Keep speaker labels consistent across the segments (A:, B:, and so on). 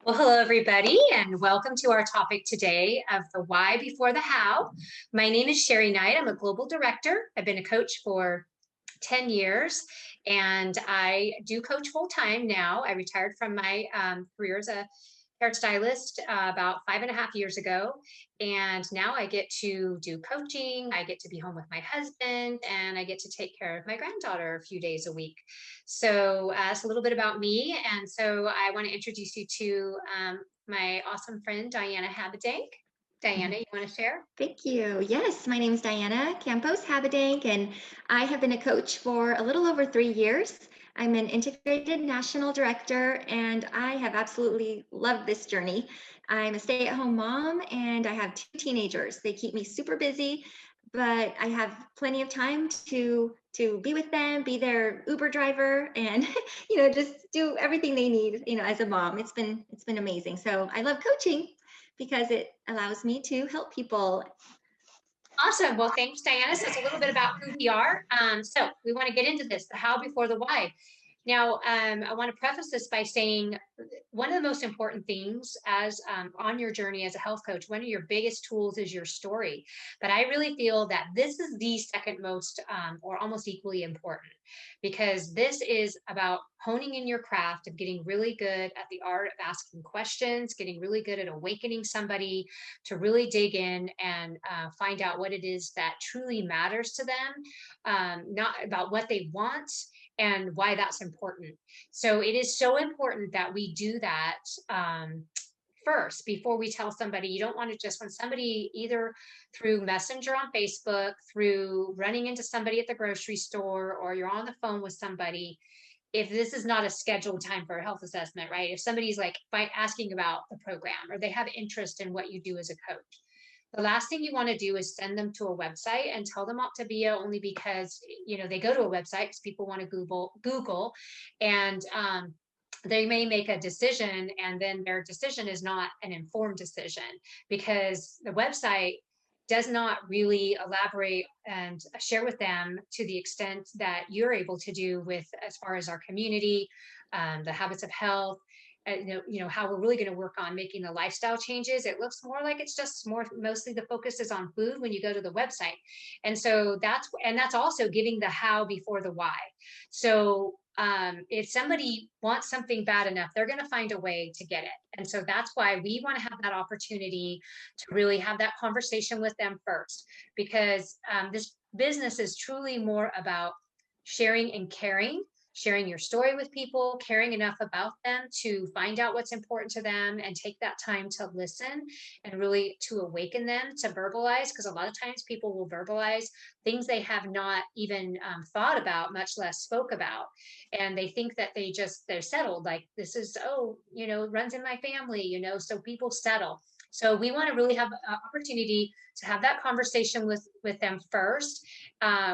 A: Well, hello, everybody, and welcome to our topic today of the why before the how. My name is Sherry Knight. I'm a global director. I've been a coach for 10 years, and I do coach full time now. I retired from my career as a hairstylist about 5.5 years ago. And now I get to do coaching. I get to be home with my husband and I get to take care of my granddaughter a few days a week. So it's a little bit about me. And so I want to introduce you to my awesome friend, Diana Habedank. Diana,
B: Mhm.
A: you want to share?
B: Thank you. Yes, my name is Diana Campos Habedank, and I have been a coach for a little over 3 years. I'm an integrated national director, and I have absolutely loved this journey. I'm a stay-at-home mom, and I have two teenagers. They keep me super busy, but I have plenty of time to be with them, be their Uber driver, and just do everything they need. As a mom, it's been amazing. So I love coaching because it allows me to help people.
A: Awesome. Well, thanks, Diana. So it's a little bit about who we are. So we want to get into this, the how before the why. Now, I want to preface this by saying one of the most important things as on your journey as a health coach, one of your biggest tools is your story. But I really feel that this is the second most or almost equally important because this is about honing in your craft of getting really good at the art of asking questions, getting really good at awakening somebody to really dig in and find out what it is that truly matters to them, not about what they want and why that's important. So it is so important that we do that first before we tell somebody. You don't want to just, when somebody either through Messenger on Facebook, through running into somebody at the grocery store, or you're on the phone with somebody, if this is not a scheduled time for a health assessment, right? If somebody's like asking about the program or they have interest in what you do as a coach, the last thing you want to do is send them to a website and tell them Optavia only because they go to a website because people want to Google, and they may make a decision and then their decision is not an informed decision because the website does not really elaborate and share with them to the extent that you're able to do with as far as our community, the habits of health, how we're really going to work on making the lifestyle changes. It looks more like it's just more mostly the focus is on food when you go to the website. And so that's also giving the how before the why. So if somebody wants something bad enough, they're going to find a way to get it. And so that's why we want to have that opportunity to really have that conversation with them first, because this business is truly more about sharing and caring, sharing your story with people, caring enough about them to find out what's important to them and take that time to listen and really to awaken them to verbalize. Because a lot of times people will verbalize things they have not even thought about, much less spoke about. And they think that they're settled. Like this is, oh, runs in my family, so people settle. So we want to really have an opportunity to have that conversation with them first.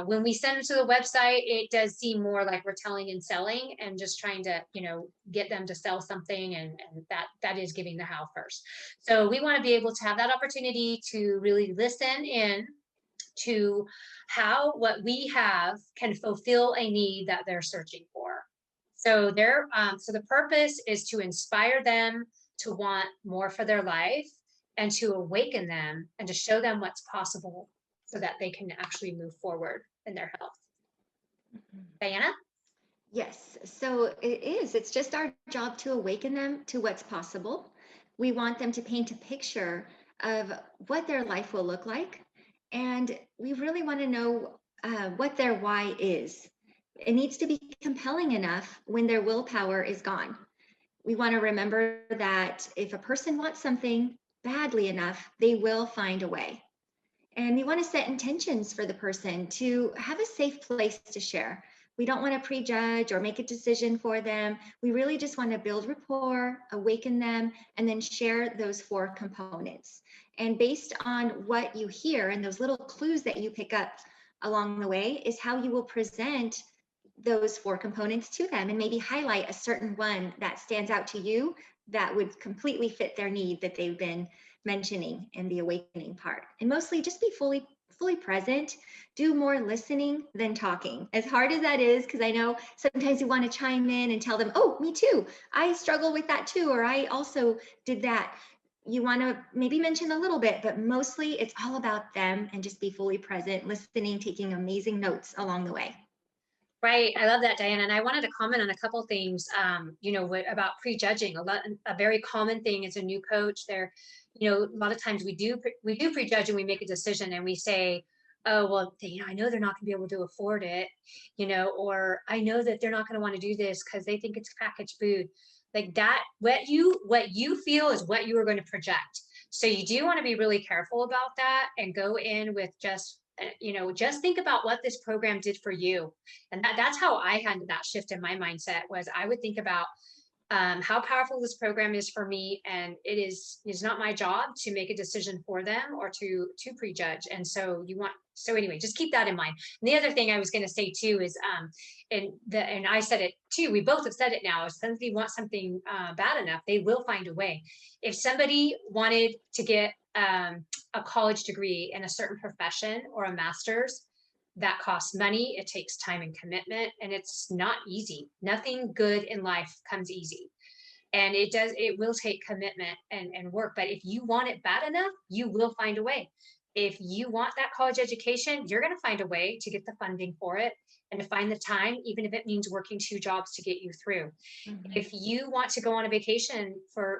A: When we send them to the website, it does seem more like we're telling and selling and just trying to, get them to sell something, and that is giving the how first. So we want to be able to have that opportunity to really listen in to how what we have can fulfill a need that they're searching for. So the purpose is to inspire them to want more for their life and to awaken them and to show them what's possible so that they can actually move forward in their health. Diana?
B: Yes, so it is. It's just our job to awaken them to what's possible. We want them to paint a picture of what their life will look like. And we really want to know what their why is. It needs to be compelling enough when their willpower is gone. We want to remember that if a person wants something badly enough, they will find a way. And we want to set intentions for the person to have a safe place to share. We don't want to prejudge or make a decision for them. We really just want to build rapport, awaken them, and then share those four components. And based on what you hear and those little clues that you pick up along the way is how you will present those four components to them and maybe highlight a certain one that stands out to you that would completely fit their need that they've been mentioning in the awakening part. And mostly just be fully fully present, do more listening than talking. As hard as that is, because I know sometimes you want to chime in and tell them, oh, me too. I struggle with that too, or I also did that. You want to maybe mention a little bit, but mostly it's all about them and just be fully present, listening, taking amazing notes along the way.
A: Right. I love that, Diana. And I wanted to comment on a couple things, about prejudging. A very common thing as a new coach there, a lot of times we do prejudge and we make a decision and we say, oh, well, I know they're not going to be able to afford it, or I know that they're not going to want to do this because they think it's packaged food. Like that, what you feel is what you are going to project. So you do want to be really careful about that and go in with just think about what this program did for you. And that's how I had that shift in my mindset. Was I would think about how powerful this program is for me, and it is not my job to make a decision for them or to prejudge. And so anyway, just keep that in mind. And the other thing I was going to say too is and I said it too, we both have said it now, if somebody wants something bad enough, they will find a way. If somebody wanted to get a college degree in a certain profession or a master's, that costs money, it takes time and commitment, and it's not easy. Nothing good in life comes easy. And it will take commitment and work. But if you want it bad enough, you will find a way. If you want that college education, you're going to find a way to get the funding for it and to find the time, even if it means working two jobs to get you through.
B: Mhm.
A: If you want to go on a vacation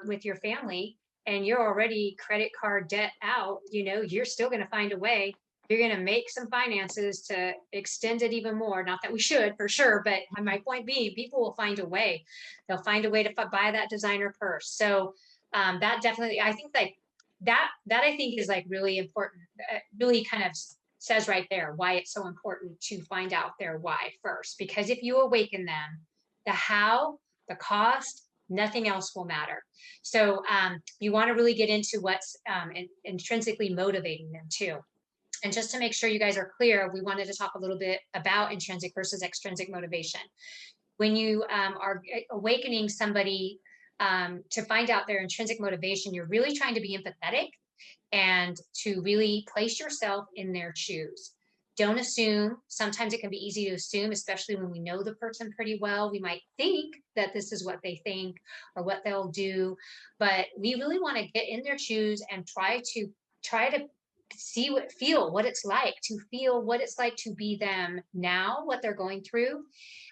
A: with your family and you're already credit card debt out, you're still going to find a way. You're going to make some finances to extend it even more. Not that we should, for sure, but my point being, people will find a way. They'll find a way to buy that designer purse. So that definitely, I think, like that I think is like really important. Really kind of says right there why it's so important to find out their why first. Because if you awaken them, the how, the cost, nothing else will matter. So you want to really get into what's intrinsically motivating them too. And just to make sure you guys are clear, we wanted to talk a little bit about intrinsic versus extrinsic motivation. When you are awakening somebody to find out their intrinsic motivation, you're really trying to be empathetic and to really place yourself in their shoes. Don't assume. Sometimes it can be easy to assume, especially when we know the person pretty well. We might think that this is what they think or what they'll do, but we really want to get in their shoes and try to feel what it's like to be them now, what they're going through,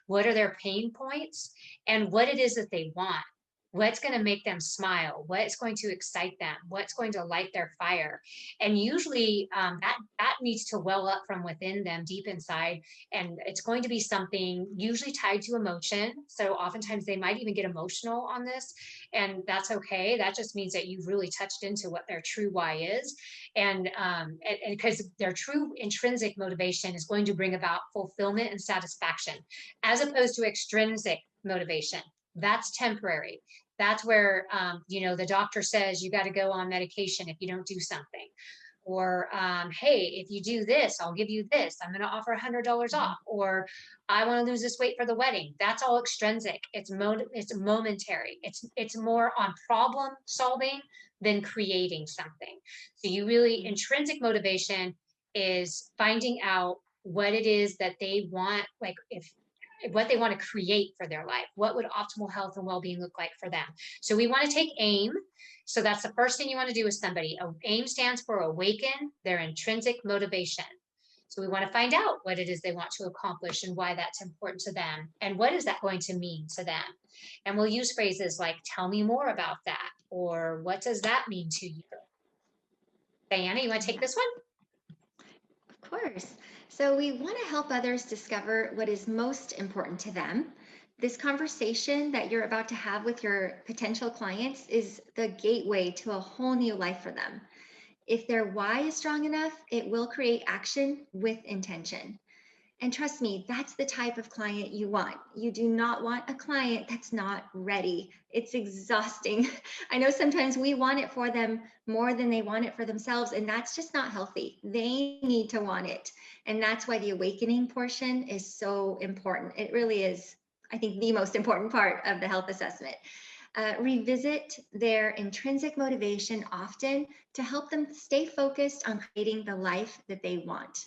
A: what are their pain points, and what it is that they want. What's going to make them smile? What's going to excite them? What's going to light their fire? And usually that needs to well up from within them, deep inside, and it's going to be something usually tied to emotion. So oftentimes they might even get emotional on this, and that's okay. That just means that you've really touched into what their true why is, and because their true intrinsic motivation is going to bring about fulfillment and satisfaction, as opposed to extrinsic motivation. That's temporary. That's where the doctor says you got to go on medication if you don't do something, or hey, if you do this, I'll give you this. I'm going to offer $100 off, or I want to lose this weight for the wedding. That's all extrinsic. It's momentary. It's more on problem solving than creating something. So you really intrinsic motivation is finding out what it is that they want, like if what they want to create for their life. What would optimal health and well-being look like for them? So we want to take AIM. So that's the first thing you want to do with somebody. AIM stands for awaken their intrinsic motivation. So we want to find out what it is they want to accomplish and why that's important to them. And what is that going to mean to them? And we'll use phrases like, tell me more about that, or what does that mean to you? Diana, you want to take this one?
B: Of course. So we want to help others discover what is most important to them. This conversation that you're about to have with your potential clients is the gateway to a whole new life for them. If their why is strong enough, it will create action with intention. And trust me, that's the type of client you want. You do not want a client that's not ready. It's exhausting. I know sometimes we want it for them more than they want it for themselves, and that's just not healthy. They need to want it. And that's why the awakening portion is so important. It really is, I think, the most important part of the health assessment. revisit their intrinsic motivation often to help them stay focused on creating the life that they want.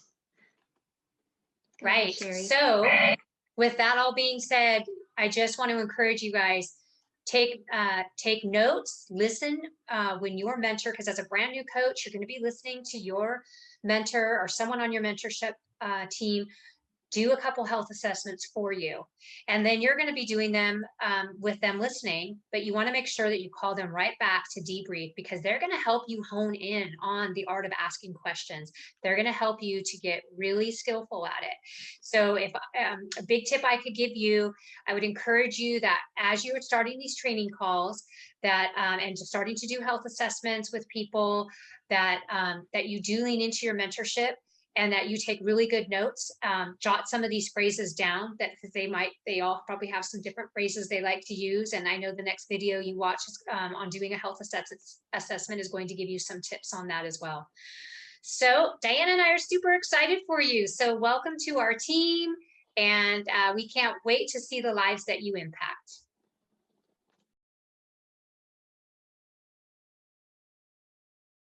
B: Go ahead,
A: Right.
B: Sherry.
A: So with that all being said, I just want to encourage you guys, take notes, listen when your mentor, because as a brand new coach, you're going to be listening to your mentor or someone on your mentorship team do a couple health assessments for you. And then you're going to be doing them with them listening, but you want to make sure that you call them right back to debrief, because they're going to help you hone in on the art of asking questions. They're going to help you to get really skillful at it. So if a big tip I could give you, I would encourage you that as you are starting these training calls, that and just starting to do health assessments with people, that that you do lean into your mentorship, and that you take really good notes. Jot some of these phrases down, that they all probably have some different phrases they like to use. And I know the next video you watch on doing a health assessment is going to give you some tips on that as well. So Diana and I are super excited for you. So welcome to our team, and we can't wait to see the lives that you impact.